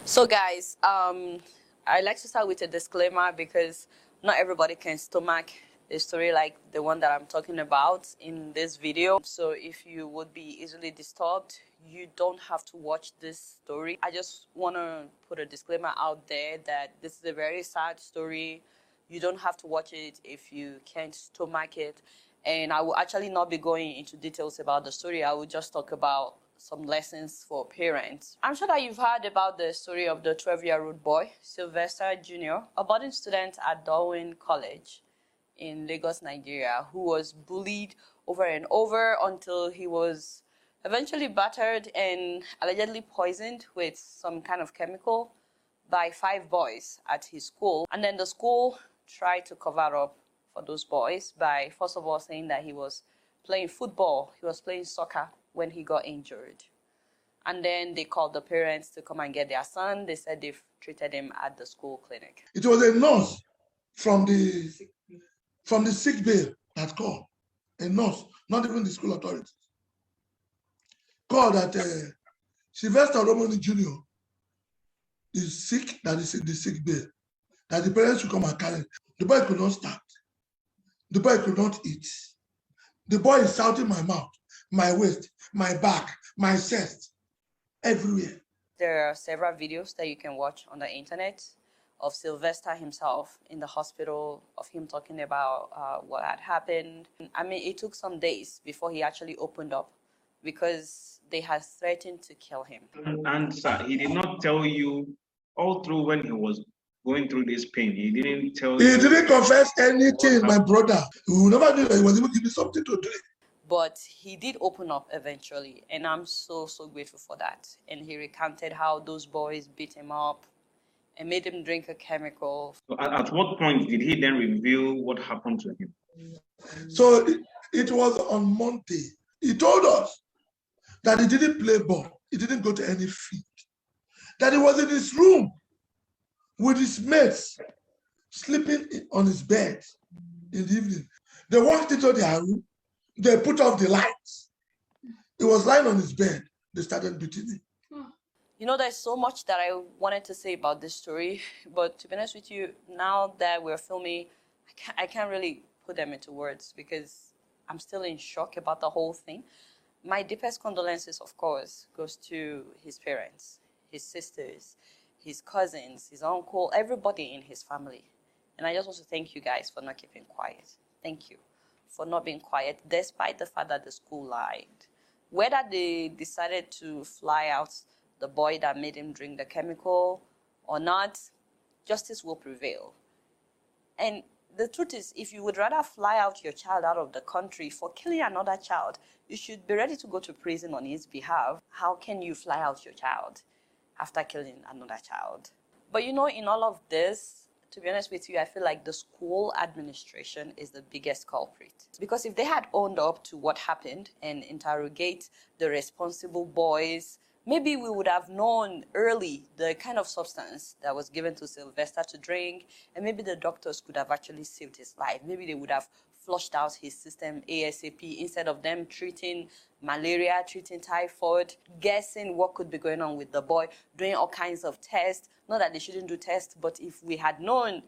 So guys, I like to start with a disclaimer because not everybody can stomach a story like the one that I'm talking about in this video. So if you would be easily disturbed, you don't have to watch this story. I just want to put a disclaimer out there that this is a very sad story. You don't have to watch it if you can't stomach it. And I will actually not be going into details about the story. I will just talk about some lessons for parents. I'm sure that you've heard about the story of the 12-year-old boy, Sylvester Jr., a boarding student at Darwin College in Lagos, Nigeria, who was bullied over and over until he was eventually battered and allegedly poisoned with some kind of chemical by 5 boys at his school. And then the school tried to cover up for those boys by, first of all, saying that he was playing football, he was playing soccer when he got injured. And then they called the parents to come and get their son. They said they've treated him at the school clinic. It was a nurse from the sick bay that called. A nurse, not even the school authorities. Called that Sylvester Jr. is sick, that is in the sick bay, that the parents should come and carry him. The boy could not stand. The boy could not eat. The boy is shouting my mouth, my waist, my back, my chest, everywhere. There are several videos that you can watch on the internet of Sylvester himself in the hospital, of him talking about what had happened. I mean, it took some days before he actually opened up because they had threatened to kill him. And sir, he did not tell you all through when he was going through this pain. He didn't tell you. He didn't confess anything, my brother. We never knew that he was even giving something to drink. But he did open up eventually, and I'm so grateful for that. And he recounted how those boys beat him up and made him drink a chemical. So at what point did he then reveal what happened to him? So it was on Monday. He told us that he didn't play ball. He didn't go to any field. That he was in his room with his mates, sleeping on his bed in the evening. They walked into their room. They put off the lights. He was lying on his bed. They started beating him. You know, there's so much that I wanted to say about this story, but to be honest with you, now that we're filming, I can't really put them into words because I'm still in shock about the whole thing. My deepest condolences, of course, goes to his parents, his sisters, his cousins, his uncle, everybody in his family. And I just want to thank you guys for not keeping quiet. Thank you for not being quiet, despite the fact that the school lied. Whether they decided to fly out the boy that made him drink the chemical or not, justice will prevail. And the truth is, if you would rather fly out your child out of the country for killing another child, you should be ready to go to prison on his behalf. How can you fly out your child after killing another child? But you know, in all of this, to be honest with you, I feel like the school administration is the biggest culprit. Because if they had owned up to what happened and interrogate the responsible boys, maybe we would have known early the kind of substance that was given to Sylvester to drink, and maybe the doctors could have actually saved his life. Maybe they would have flushed out his system ASAP instead of them treating malaria, treating typhoid, guessing what could be going on with the boy, doing all kinds of tests. Not that they shouldn't do tests, but if we had known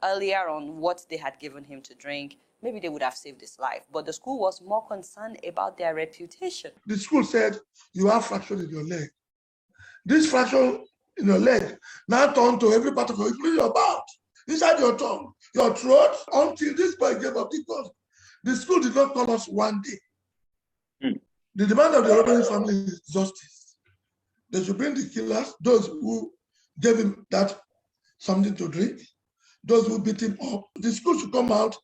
earlier on what they had given him to drink, maybe they would have saved his life. But the school was more concerned about their reputation. The school said, you have fracture in your leg. This fracture in your leg now turned to every part of your, including your mouth, inside your tongue, your throat, until this boy gave up. Because the school did not call us one day. The demand of the robbery family is justice. They should bring the killers, those who gave him that something to drink, those who beat him up. The school should come out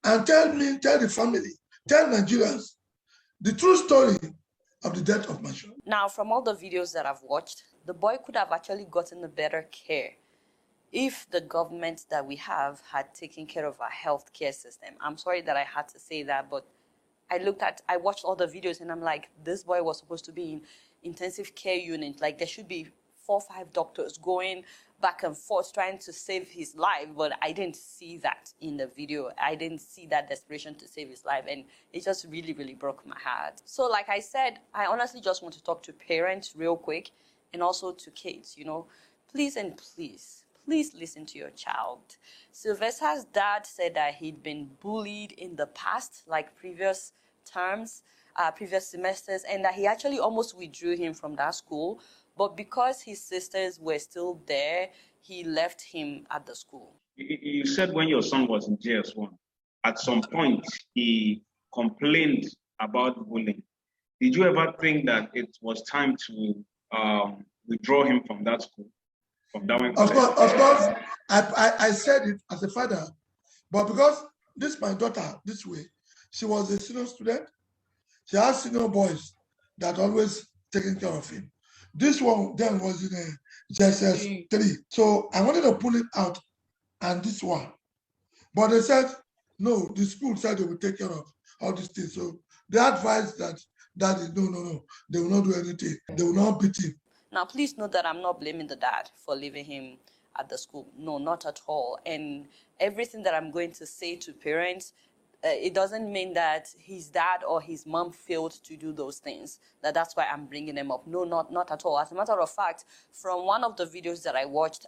and tell the family, tell Nigerians the true story of the death of my son. Now, from all the videos that I've watched, the boy could have actually gotten a better care if the government that we have had taken care of our healthcare system. I'm sorry that I had to say that, but I watched all the videos and I'm like, this boy was supposed to be in intensive care unit. Like there should be 4 or 5 doctors going back and forth trying to save his life, but I didn't see that in the video. I didn't see that desperation to save his life, and it just really broke my heart. So like I said, I honestly just want to talk to parents real quick and also to kids, you know. Please and please listen to your child. Sylvester's dad said that he'd been bullied in the past, like previous terms, previous semesters, and that he actually almost withdrew him from that school. But because his sisters were still there, he left him at the school. You said when your son was in JS1, at some point he complained about bullying. Did you ever think that it was time to withdraw him from that school? From that one? Of course, I said it as a father, but because this my daughter this way, she was a senior student. She has senior boys that always taking care of him. This one then was in a JSS 3. So I wanted to pull it out and this one. But they said, no, the school said they will take care of all these things. So they advised that daddy, no, they will not do anything. They will not beat him. Now, please note that I'm not blaming the dad for leaving him at the school. No, not at all. And everything that I'm going to say to parents, it doesn't mean that his dad or his mom failed to do those things. That's why I'm bringing them up. No, not at all. As a matter of fact, from one of the videos that I watched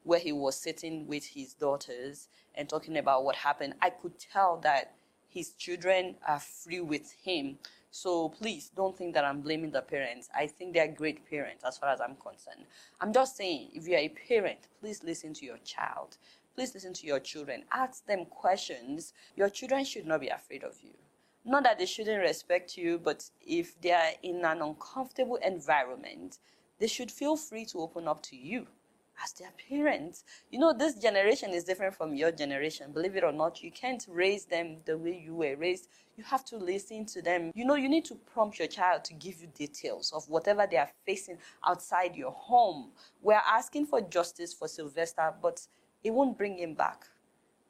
where he was sitting with his daughters and talking about what happened, I could tell that his children are free with him. So please don't think that I'm blaming the parents. I think they're great parents as far as I'm concerned. I'm just saying, if you're a parent, please listen to your child. Please listen to your children. Ask them questions. Your children should not be afraid of you. Not that they shouldn't respect you, but if they are in an uncomfortable environment, they should feel free to open up to you as their parents. You know, this generation is different from your generation. Believe it or not, you can't raise them the way you were raised. You have to listen to them. You know, you need to prompt your child to give you details of whatever they are facing outside your home. We're asking for justice for Sylvester, but it won't bring him back.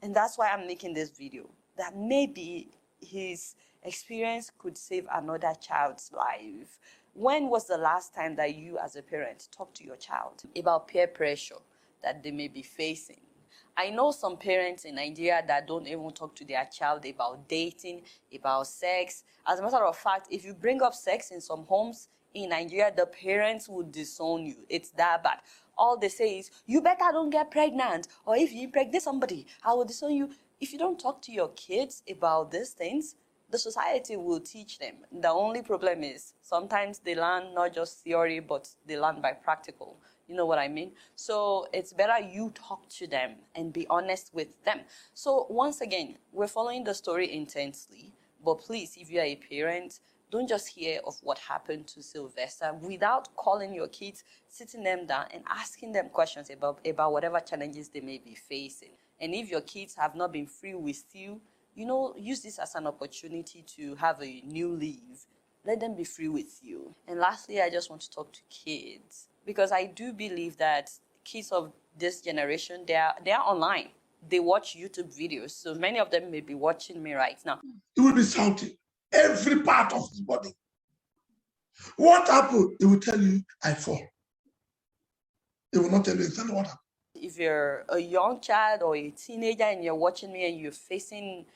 And that's why I'm making this video, that maybe his experience could save another child's life. When was the last time that you as a parent talked to your child about peer pressure that they may be facing? I know some parents in Nigeria that don't even talk to their child about dating, about sex. As a matter of fact, if you bring up sex in some homes in Nigeria, the parents would disown you. It's that bad. All they say is, you better don't get pregnant, or if you impregnate somebody, I will disown you. If you don't talk to your kids about these things, the society will teach them. The only problem is sometimes they learn not just theory, but they learn by practical. You know what I mean? So it's better you talk to them and be honest with them. So once again, we're following the story intensely, but please, if you're a parent, don't just hear of what happened to Sylvester without calling your kids, sitting them down and asking them questions about whatever challenges they may be facing. And if your kids have not been free with you, you know, use this as an opportunity to have a new leave. Let them be free with you. And lastly, I just want to talk to kids, because I do believe that kids of this generation, they are online. They watch YouTube videos. So many of them may be watching me right now. He will be shouting every part of his body. What happened? He will tell you, I fall. He will not tell you exactly what happened. If you're a young child or a teenager and you're watching me and you're facing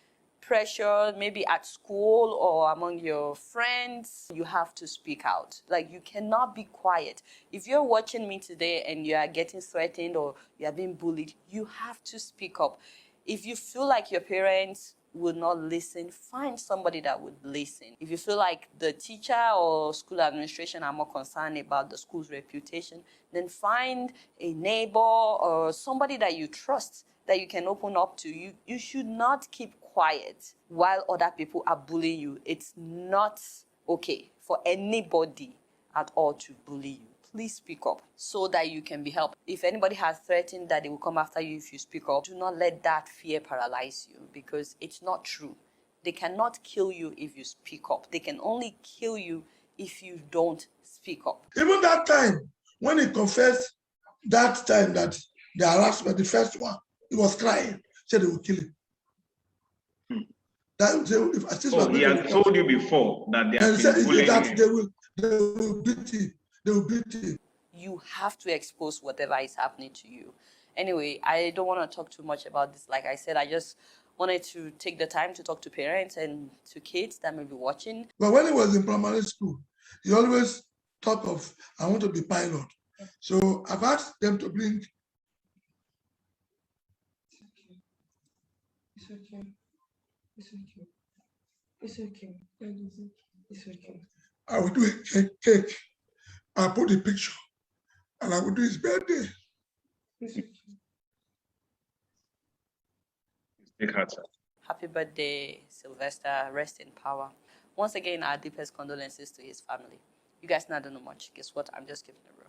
pressure, maybe at school or among your friends, you have to speak out. Like, you cannot be quiet. If you're watching me today and you are getting threatened or you are being bullied, you have to speak up. If you feel like your parents would not listen, find somebody that would listen. If you feel like the teacher or school administration are more concerned about the school's reputation, then find a neighbor or somebody that you trust that you can open up to. You should not keep quiet while other people are bullying you. It's not okay for anybody at all to bully you. Please speak up so that you can be helped. If anybody has threatened that they will come after you if you speak up, do not let that fear paralyze you, because it's not true. They cannot kill you if you speak up. They can only kill you if you don't speak up. Even that time, when he confessed that time that the harassment, the first one, he was crying, said they will kill him. He has told you before that they have been bullying him. They will beat him. They will beat him. You have to expose whatever is happening to you. Anyway, I don't want to talk too much about this. Like I said, I just wanted to take the time to talk to parents and to kids that may be watching. But when he was in primary school, he always talked of, I want to be pilot. So I've asked them to bring. It's okay. It's okay. It's okay. It's okay. I will do a cake. I'll put the picture, and I will do his birthday. It's okay. Big heart, sir. Happy birthday, Sylvester. Rest in power. Once again, our deepest condolences to his family. You guys not know much. Guess what? I'm just giving a room.